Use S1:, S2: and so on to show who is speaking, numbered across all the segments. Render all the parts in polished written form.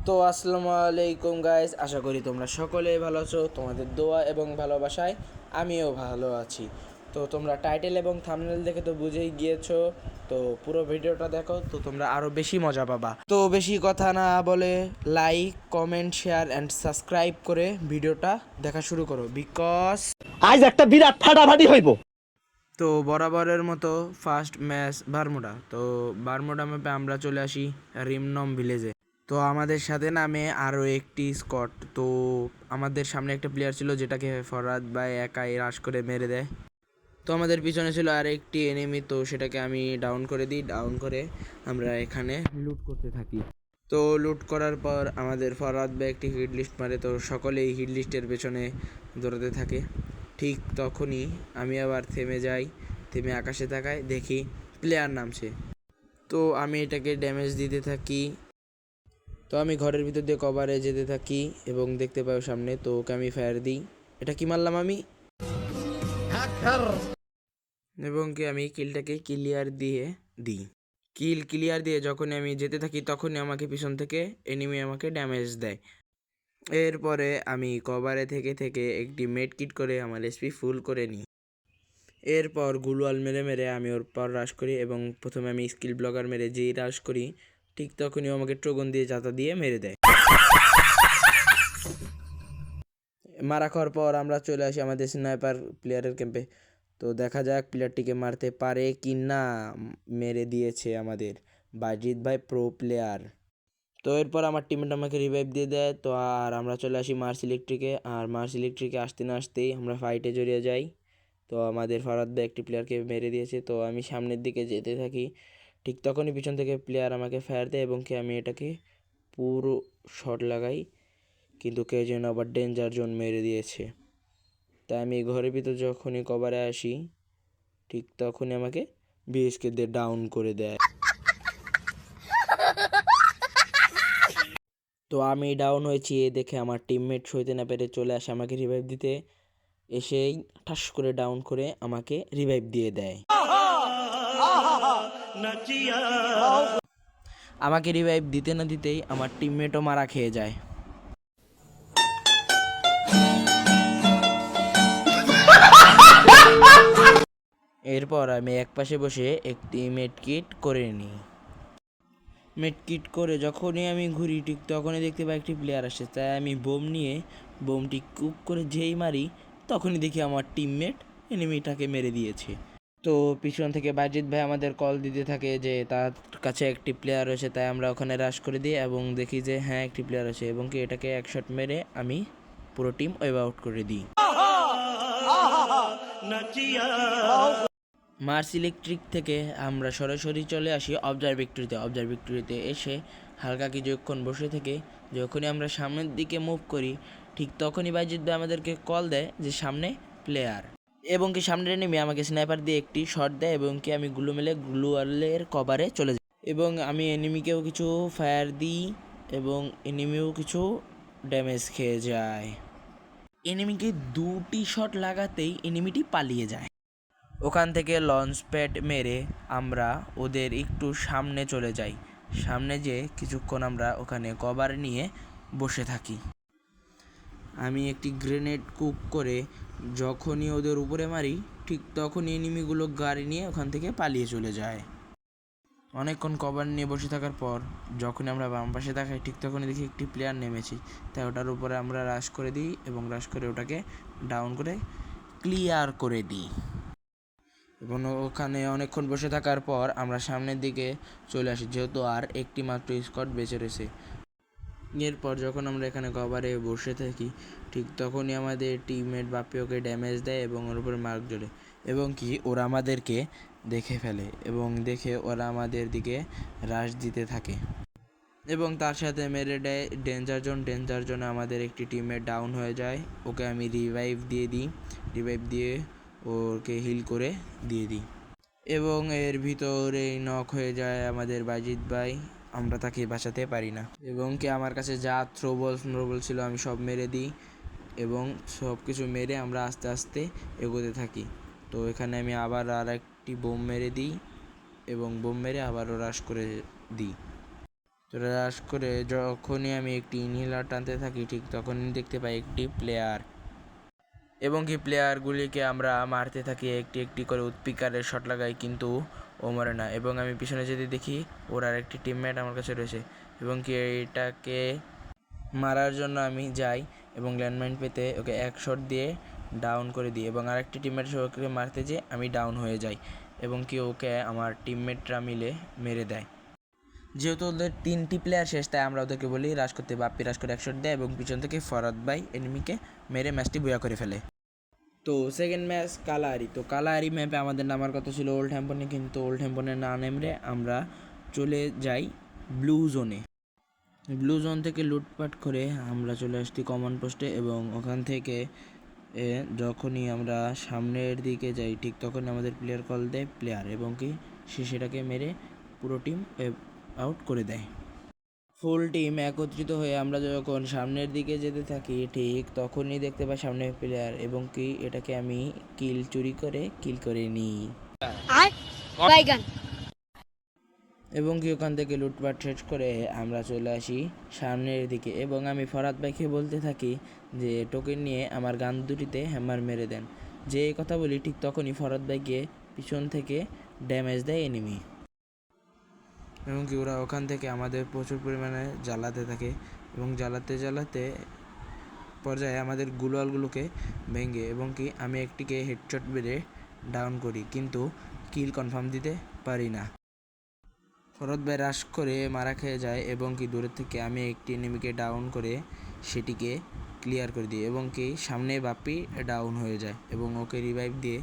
S1: তো আসসালামু আলাইকুম গাইস, আশা করি তোমরা সকলেই ভালো আছো। তোমাদের দোয়া এবং ভালোবাসায় আমিও ভালো আছি। তো তোমরা টাইটেল এবং থাম্বনেল দেখে তো বুঝেই গিয়েছো। তো পুরো ভিডিওটা দেখো, তো তোমরা আরও বেশি মজা পাবা। তো বেশি কথা না বলে like, comment, share and subscribe করে ভিডিওটা দেখা শুরু করো, বিকজ
S2: আজ একটা বিরাট ফাটাফাটি হইব।
S1: তো বরাবরের মতো ফার্স্ট ম্যাচ বারমুডা। তো বারমুডা ম্যাপে আমরা চলে আসি রিমনম ভিলেজে। তো আমাদের সাথে নামে আরও একটি স্কট। তো আমাদের সামনে একটা প্লেয়ার ছিল যেটাকে ফরহাদ ভাই একাই রাশ করে মেরে দেয়। তো আমাদের পিছনে ছিল আর একটি এনিমি, তো সেটাকে আমি ডাউন করে দিই। ডাউন করে আমরা এখানে লুট করতে থাকি। তো লুট করার পর আমাদের ফরহাদ ভাই একটি হিট লিস্ট মারে। তো সকলেই হিট লিস্টের পেছনে দৌড়াতে থাকে। ঠিক তখনই আমি আবার থেমে যাই। থেমে আকাশে তাকাই, দেখি প্লেয়ার নামছে। তো আমি এটাকে ড্যামেজ দিতে থাকি। তো আমি ঘরের ভিতর দিয়ে কভারে যেতে থাকি এবং দেখতে পাই সামনে। তো ওকে আমি ফায়ার দিই। এটা কি মারলাম আমি, এবং কি আমি কিলটাকে ক্লিয়ার দিয়ে দিই। কিল ক্লিয়ার দিয়ে যখনই আমি যেতে থাকি তখনই আমাকে পিছন থেকে এনিমি আমাকে ড্যামেজ দেয়। এরপরে আমি কভারে থেকে থেকে একটি মেড কিট করে আমার এসপি ফুল করে নিই। এরপর গুলওয়াল মেরে মেরে আমি ওর পর রাশ করি এবং প্রথমে আমি স্কিল ব্লগার মেরে যেই রাশ করি ঠিক তখনই আমাকে ট্রোগন দিয়ে জাতা দিয়ে মেরে দেয়। মারা খাওয়ার পর আমরা চলে আসি আমাদের স্নাইপার প্লেয়ারের ক্যাম্পে। তো দেখা যাক প্লেয়ারটিকে মারতে পারে কি না। মেরে দিয়েছে আমাদের বাজিদ ভাই, প্রো প্লেয়ার। তো এরপর আমার টিমমেট আমাকে রিভাইভ দিয়ে দেয়। তো আর আমরা চলে আসি মার্স ইলেকট্রিকে। আর মার্স ইলেকট্রিকে আসতে না আসতেই আমরা ফাইটে জড়িয়ে যাই। তো আমাদের ফরহাদ ভাই একটি প্লেয়ারকে মেরে দিয়েছে। তো আমি সামনের দিকে যেতে থাকি। ঠিক তখনই পিছন থেকে প্লেয়ার আমাকে ফায়ার দেয় এবং কি আমি এটাকে পুরো শট লাগাই, কিন্তু কে যেন আবার ডেঞ্জার জোন মেরে দিয়েছে। তাই আমি ঘরের ভিতর যখনই কভারে আসি ঠিক তখনই আমাকে বিএসকে দিয়ে ডাউন করে দেয়। তো আমি ডাউন হয়েছি এ দেখে আমার টিমমেট সইতে না পেরে চলে আসে আমাকে রিভাইভ দিতে। এসেই ঠাস করে ডাউন করে আমাকে রিভাইভ দিয়ে দেয়। আমাকে রিভাইভ দিতে না দিতেই আমার টিমমেটও মারা খেয়ে যায়। এরপর আমি একপাশে বসে একটি মেডকিট করে নিই। মেডকিট করে যখনই আমি ঘুরি ঠিক তখনই দেখতে পাই একটি প্লেয়ার আসে। তাই আমি বোম নিয়ে বোমটি কুক করে যেই মারি তখনই দেখি আমার টিমমেট এনিমিটাকে মেরে দিয়েছে। তো পিছন থেকে বাজিদ ভাই আমাদের কল দিতে থাকে যে তার কাছে একটি প্লেয়ার রয়েছে। তাই আমরা ওখানে রাশ করে দিই এবং দেখি যে হ্যাঁ একটি প্লেয়ার আছে, এবং কি এটাকে এক শট মেরে আমি পুরো টিম ওয়েব আউট করে দিই। মার্স ইলেকট্রিক থেকে আমরা সরাসরি চলে আসি অবজারভেটরিতে। অবজারভেটরিতে এসে হালকা কিছুক্ষণ বসে থেকে যখনই আমরা সামনের দিকে মুভ করি ঠিক তখনই বাজিদ ভাই আমাদেরকে কল দেয় যে সামনে প্লেয়ার, এবং কি সামনে নেমে আমাকে স্নাইপার দিয়ে একটি শট দেয় এবং কি আমি গুলো মেলে গ্লুয়ালের কভারে চলে যাই এবং আমি এনিমিকেও কিছু ফায়ার দিই এবং এনিমিও কিছু ড্যামেজ খেয়ে যায়। এনিমিকে দুটি শট লাগাতেই এনিমিটি পালিয়ে যায়। ওখান থেকে লঞ্চ প্যাড মেরে আমরা ওদের একটু সামনে চলে যাই। সামনে যেয়ে কিছুক্ষণ আমরা ওখানে কভার নিয়ে বসে থাকি। আমি একটি গ্রেনেড কুক করে যখনই ওদের উপরে মারি ঠিক তখনই এনিমিগুলো গাড়ি নিয়ে ওখান থেকে পালিয়ে চলে যায়। অনেকক্ষণ কভার নিয়ে বসে থাকার পর যখন আমরা বাম পাশে তাকাই ঠিক তখনই দেখি একটি প্লেয়ার নেমেছি। তাই ওটার উপরে আমরা রাশ করে দিই এবং রাশ করে ওটাকে ডাউন করে ক্লিয়ার করে দিই। এবং ওখানে অনেকক্ষণ বসে থাকার পর আমরা সামনের দিকে চলে আসি, যেহেতু আর একটি মাত্র স্কট বেঁচে রয়েছে। এরপর যখন আমরা এখানে কভারে বসে থাকি ঠিক তখনই আমাদের টিমমেট বাপ্পি ওকে ড্যামেজ দেয় এবং ওর উপরে মার্ক জ্বলে, এবং কি ওরা আমাদেরকে দেখে ফেলে এবং দেখে ওরা আমাদের দিকে রাশ দিতে থাকে এবং তার সাথে মেরে দেয় ডেঞ্জার জোন। ডেঞ্জার জোনে আমাদের একটি টিমমেট ডাউন হয়ে যায়, ওকে আমি রিভাইভ দিয়ে দিই। রিভাইভ দিয়ে ওকে হিল করে দিয়ে দিই এবং এর ভিতরে নক হয়ে যায় আমাদের বাজিদ ভাই। আমরা তাকে বাঁচাতে পারি না এবং কি আমার কাছে যা থ্রোবল ছিল আমি সব মেরে দিই এবং সব কিছু মেরে আমরা আস্তে আস্তে এগোতে থাকি। তো এখানে আমি আবার আর একটি বোম মেরে দিই এবং বোম মেরে আবারও রাশ করে দিই। তো রাশ করে যখনই আমি একটি ইনহেলার টানতে থাকি ঠিক তখনই দেখতে পাই একটি প্লেয়ার, এবং কি প্লেয়ারগুলিকে আমরা মারতে থাকি একটি একটি করে উৎপিকারের শট লাগাই, কিন্তু ও মরে না। এবং আমি পিছনে যদি দেখি ওর আর একটি টিমমেট আমার কাছে রয়েছে, এবং কি এটাকে মারার জন্য আমি যাই এবং ল্যান্ডমাইন পেতে ওকে এক শট দিয়ে ডাউন করে দিই, এবং আরেকটি টিমমেট ওকে মারতে যেয়ে আমি ডাউন হয়ে যাই, এবং কি ওকে আমার টিমমেটরা মিলে মেরে দেয়। যেহেতু ওদের 3টি প্লেয়ার শেষ, তাই আমরা ওদেরকে বলি রাশ করতে। বাপ্পি রাশ করে এক শট দেয় এবং পিছন থেকে ফরাদ ভাই এনিমিকে মেরে ম্যাচটি বুয়া করে ফেলে। তো সেকেন্ড ম্যাচ কালাহারি। তো কালাহারি ম্যাপে আমাদের নামার কথা ছিল ওল্ড হ্যাম্পনে, কিন্তু ওল্ড হ্যাম্পনে না নেমে আমরা চলে যাই ব্লু জোনে। ব্লু জোন থেকে লুটপাট করে আমরা চলে আসছি কমন পোস্টে, এবং ওখান থেকে যখনই আমরা সামনের দিকে যাই ঠিক তখন আমাদের প্লেয়ার কল দেয় প্লেয়ার, এবং কি সে সেটাকে মেরে পুরো টিম আউট করে দেয়। ফুল টিম একত্রিত হয়ে আমরা যখন সামনের দিকে যেতে থাকি ঠিক তখনই দেখতে পাই সামনে প্লেয়ার, এবং কি এটাকে আমি চুরি করে কিল করে নিই, এবং কি ওখান থেকে লুটপাট শেষ করে আমরা চলে আসি সামনের দিকে, এবং আমি ফরাদ ভাইকে বলতে থাকি যে টোকেন নিয়ে আমার গান দুটিতে হ্যামার মেরে দেন। যে কথা বলি ঠিক তখনই ফরাদ ভাইকে পিছন থেকে ড্যামেজ দেয় এনিমি, এবং কি ওরা ওখান থেকে আমাদের প্রচুর পরিমাণে জ্বালাতে থাকে, এবং জ্বালাতে পর্যায়ে আমাদের গুলোয়ালগুলোকে ভেঙে, এবং কি আমি একটিকে হেডশট মেরে ডাউন করি, কিন্তু কিল কনফার্ম দিতে পারি না। ফরদ ভাই রাশ করে মারা খেয়ে যায়, এবং কি দূরের থেকে আমি একটি এনিমিকে ডাউন করে সেটিকে ক্লিয়ার করে দিই, এবং কি সামনে বাপ্পি ডাউন হয়ে যায়, এবং ওকে রিভাইভ দিয়ে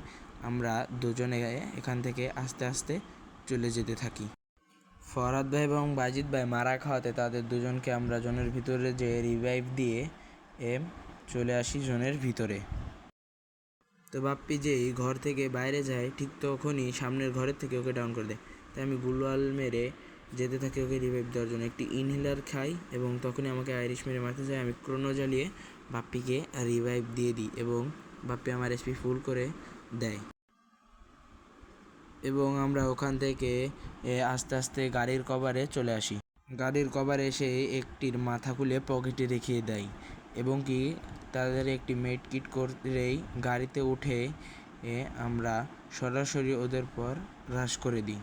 S1: আমরা দুজনে এখান থেকে আস্তে আস্তে চলে যেতে থাকি। ফরহাদ ভাই এবং বাজিদ ভাই মারা খাওয়াতে তাদের দুজনকে আমরা জোনের ভিতরে যে রিভাইভ দিয়ে চলে আসি জোনের ভিতরে। তো বাপ্পি যেই ঘর থেকে বাইরে যায় ঠিক তখনই সামনের ঘরের থেকে ওকে ডাউন করে দেয়, তাই আমি গুলওয়াল মেরে যেতে থাকি ওকে রিভাইভ দেওয়ার জন্য। একটি ইনহেলার খাই এবং তখনই আমাকে আইরিশ মেরে মারতে যায়, আমি ক্রোনো জ্বালিয়ে বাপ্পিকে রিভাইভ দিয়ে দিই, এবং বাপ্পি আমার এসপি ফুল করে দেয়, এবং আমরা ওখান থেকে আস্তে আস্তে গাড়ির কভারে চলে আসি। গাড়ির কভারে এসে একটির মাথা খুলে পকেটে রেখে দেয়, এবং কি তাদের একটি মেড কিট করেই গাড়িতে উঠে আমরা সরাসরি ওদের পর রাশ করে দিই।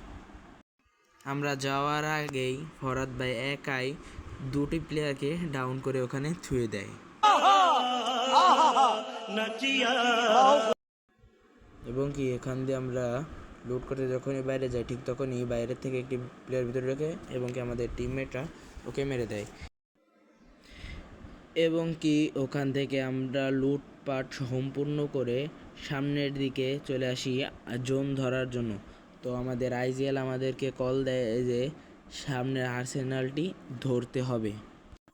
S1: আমরা যাওয়ার আগেই ফরহাদ ভাই একাই 2টি প্লেয়ারকে ডাউন করে ওখানে থুয়ে দেয়, এবং কি এখান দিয়ে আমরা লুট করতে যখনই বাইরে যাই ঠিক তখনই বাইরের থেকে একটি প্লেয়ার ভিতরে রেখে, এবং কি আমাদের টিমমেটরা ওকে মেরে দেয়, এবং কি ওখান থেকে আমরা লুটপাট সম্পূর্ণ করে সামনের দিকে চলে আসি জোন ধরার জন্য। তো আমাদের আইজিএল আমাদেরকে কল দেয় যে সামনের আর্সেনালটি ধরতে হবে।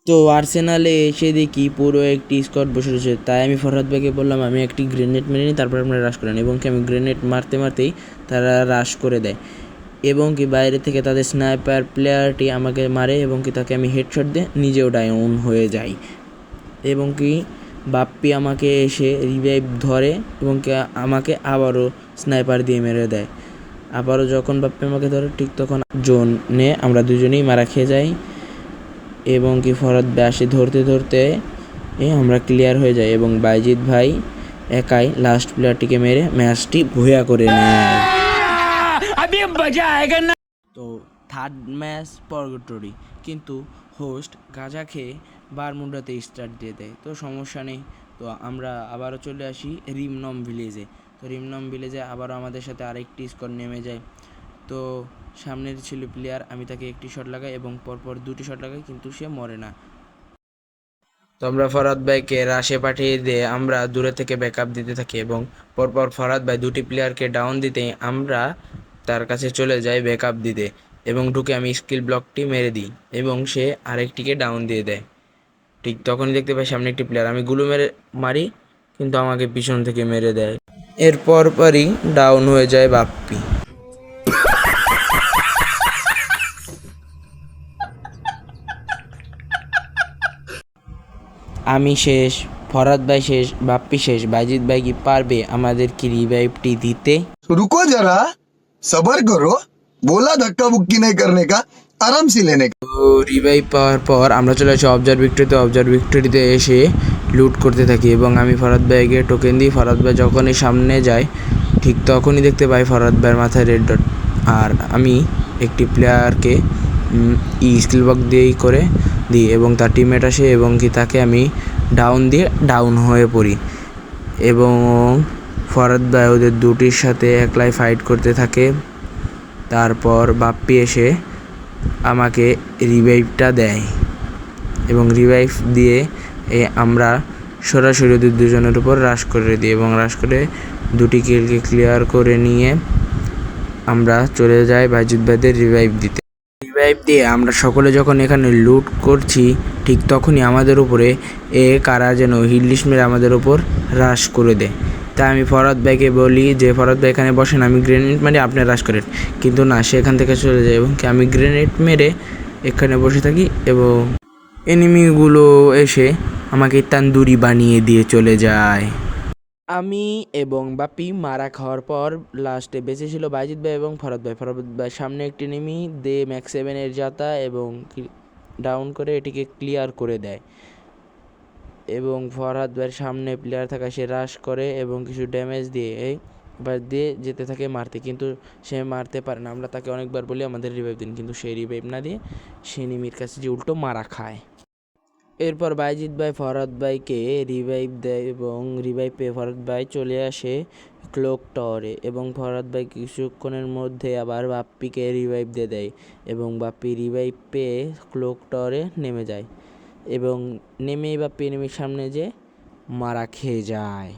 S1: তো আর্সেনালে এসে দেখি পুরো একটি স্কোয়াড বসে রয়েছে, তাই আমি ফরহাদ ভাইকে বললাম আমি একটি গ্রেনেড মেরে নিই, তারপর আপনারা রাশ করেন, এবং কি আমি গ্রেনেড মারতেই তারা রাশ করে দেয়, এবং কি বাইরে থেকে তাদের স্নাইপার প্লেয়ারটি আমাকে মারে, এবং কি তাকে আমি হেডশট দিয়ে নিজেও ডাউন হয়ে যাই, এবং কি বাপ্পি আমাকে এসে রিভাইভ ধরে, এবং কি আমাকে আবারও স্নাইপার দিয়ে মেরে দেয়। আবারও যখন বাপ্পি আমাকে ধরে ঠিক তখন জোনে আমরা দুজনেই মারা খেয়ে যাই, এবং কি ফরহাদ ভাই আসে ধরতে আমরা ক্লিয়ার হয়ে যাই, এবং বাইজিদ ভাই একাই লাস্ট প্লেয়ারটিকে মেরে ম্যাচটি ভুয়া করে নেয়। তো থার্ড ম্যাচ পরগটরি, কিন্তু হোস্ট গাঁজা খেয়ে বারমুন্ডাতে স্টার্ট দিয়ে দেয়, তো সমস্যা নেই। তো আমরা আবারও চলে আসি রিমনম ভিলেজে। তো রিমনম ভিলেজে আবারও আমাদের সাথে আরেকটি স্কোর নেমে যায়। তো সামনের ছিল প্লেয়ার, আমি তাকে একটি শট লাগাই এবং পরপর 2টি শট লাগাই, কিন্তু সে মরে না। তো আমরা ফরহাদ ভাইকে রাশে পাঠিয়ে দিয়ে আমরা দূরে থেকে ব্যাকআপ দিতে থাকি, এবং পরপর ফরহাদ ভাই 2টি প্লেয়ারকে ডাউন দিতেই আমরা তার কাছে চলে যাই ব্যাকআপ দিতে, এবং ঢুকে আমি স্কিল ব্লকটি মেরে দিই, এবং সে আরেকটিকে ডাউন দিয়ে দেয়। ঠিক তখনই দেখতে পাই সামনে একটি প্লেয়ার, আমি গুলো মারি কিন্তু আমাকে পিছন থেকে মেরে দেয়, এরপর পরই ডাউন হয়ে যায় বাপ্পি। আমি শেষ, ফরহাদ ভাই শেষ, বাপ্পি শেষ, বাইজিদ ভাই কি পারবে আমাদের কি রিভাইভটি দিতে?
S3: रुको जरा सबर करो बोला धक्का बुक्की नहीं करने का आराम से लेने का।
S1: তো রিভাইভ পাওয়ার পর আমরা চলে আসি অবজার ভিক্টরিতে এসে লুট করতে থাকি এবং আমি ফরাদ ভাইকে টোকেন দিই। ফরাদ ভাই যখনই সামনে যায় ঠিক তখনই দেখতে পাই ফরাদ ভাইয়ের মাথায় রেড ডট, আর আমি একটি প্লেয়ারকে স্কিল বক্স দিয়েই করে দিই এবং তার টিমমেট আসে এবং কি তাকে আমি ডাউন দিয়ে ডাউন হয়ে পড়ি এবং ফরাদ ভাই ওদের দুটির সাথে একলাই ফাইট করতে থাকে। তারপর বাপ্পি এসে আমাকে রিভাইভটা দেয় এবং রিভাইভ দিয়ে আমরা সরাসরি ওদের দুজনের উপর রাশ করে দিই এবং রাশ করে দুটি কিলকে ক্লিয়ার করে নিয়ে আমরা চলে যাই বাইজিৎ ভাইদের রিভাইভ দিতে। রিভাইভ দিয়ে আমরা সকলে যখন এখানে লুট করছি ঠিক তখনই আমাদের উপরে কারা যেন হিলিশ মেরে আমাদের উপর রাশ করে দেয়। তাই আমি ফরাদ ভাইকে বলি যে ফরাদ ভাই এখানে বসেন, আমি গ্রেনেড মারি আপনি রাশ করেন, কিন্তু না, সে এখান থেকে চলে যায় এবং কি আমি গ্রেনেড মেরে এখানে বসে থাকি এবং এনিমিগুলো এসে আমাকে তান্দুরি বানিয়ে দিয়ে চলে যায়। আমি এবং বাপি মারা খাওয়ার পর লাস্টে বেঁচে ছিল বাইজিৎ ভাই এবং ফরাদ ভাই। ফরাদ ভাই সামনে একটি নেমি দে ম্যাক্স 7-এর যাতা এবং ডাউন করে এটিকে ক্লিয়ার করে দেয় এবং ফরহাদ ভাইয়ের সামনে প্লেয়ার থাকা সে রাশ করে এবং কিছু ড্যামেজ দিয়ে এবার দিয়ে যেতে থাকে মারতে, কিন্তু সে মারতে পারে না। আমরা তাকে অনেকবার বলি আমাদের রিভাইভ দিন, কিন্তু সে রিভাইভ না দিয়ে সে নিমির কাছে যে উল্টো মারা খায়। এরপর বাইজিৎ ভাই ফরহাদ ভাইকে রিভাইভ দেয় এবং রিভাইভ পেয়ে ফরহাদ ভাই চলে আসে ক্লক টাওয়ারে এবং ফরহাদ ভাই কিছুক্ষণের মধ্যে আবার বাপ্পিকে রিভাইভ দিয়ে দেয় এবং বাপ্পি রিভাইভ পেয়ে ক্লক টাওয়ারে নেমে যায় এবং নেমেই বাপ্পি এনিমির সামনে যে মারা খেয়ে যায়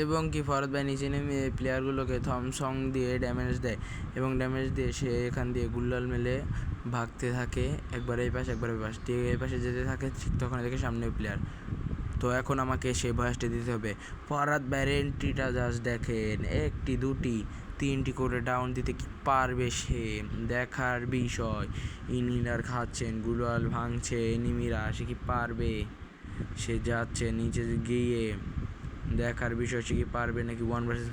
S1: এবং কি ফরহাদ ভাই নিচে নেমে প্লেয়ারগুলোকে থমসং দিয়ে ড্যামেজ দেয় এবং ড্যামেজ দিয়ে সে এখান দিয়ে গুল্লাল মেলে ভাগতে থাকে, একবার এই পাশে একবার ওই পাশ দিয়ে এই পাশে যেতে থাকে। ঠিক তখন দেখে সামনে প্লেয়ার, তো এখন আমাকে সেই ভয়েসটা দিতে হবে। ফরহাদ ভাইয়ের এন্ট্রিটা জাস্ট দেখেন, একটি দুটি তিনটি করে ডাউন দিতে কি পারবে সে, দেখার বিষয়। ইনিলার খাচ্ছেন, গুলাল ভাঙছে, এনিমিরা সে কি পারবে, সে যাচ্ছে নিচে গিয়ে দেখার বিষয় সে কি পারবে নাকি 1 vs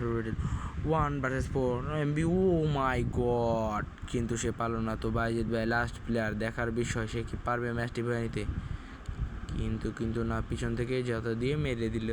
S1: 4 এমবি, ও মাই গড, কিন্তু সে পারল না। তো বাইজিৎ ভাই লাস্ট প্লেয়ার, দেখার বিষয় সে কি পারবে ম্যাচটি ভয় নিতে, কিন্তু না, পিছন থেকে যত দিয়ে মেরে দিল।